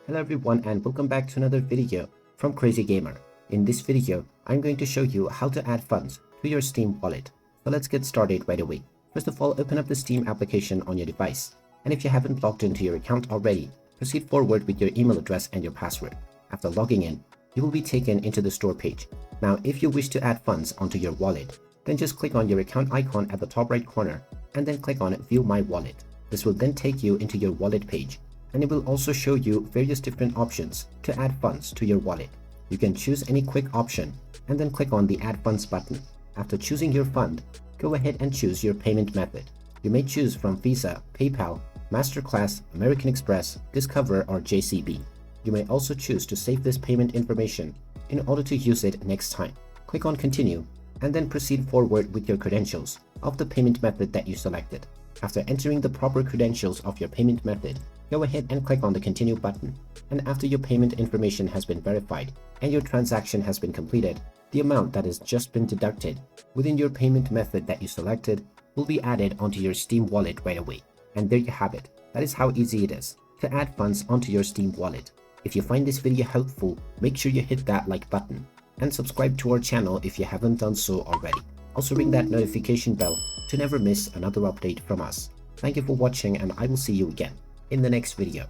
Hello everyone and welcome back to another video from Crazy Gamer. In this video, I'm going to show you how to add funds to your Steam wallet. So let's get started right away. First of all, open up the Steam application on your device. And if you haven't logged into your account already, proceed forward with your email address and your password. After logging in, you will be taken into the store page. Now, if you wish to add funds onto your wallet, then just click on your account icon at the top right corner and then click on View My Wallet. This will then take you into your wallet page. And it will also show you various different options to add funds to your wallet. You can choose any quick option and then click on the Add Funds button. After choosing your fund, go ahead and choose your payment method. You may choose from Visa, PayPal, Masterclass, American Express, Discover, or JCB. You may also choose to save this payment information in order to use it next time. Click on Continue and then proceed forward with your credentials of the payment method that you selected. After entering the proper credentials of your payment method, go ahead and click on the Continue button. And after your payment information has been verified and your transaction has been completed, the amount that has just been deducted within your payment method that you selected will be added onto your Steam wallet right away. And there you have it. That is how easy it is to add funds onto your Steam wallet. If you find this video helpful, make sure you hit that like button and subscribe to our channel if you haven't done so already. Also ring that notification bell to never miss another update from us. Thank you for watching and I will see you again in the next video.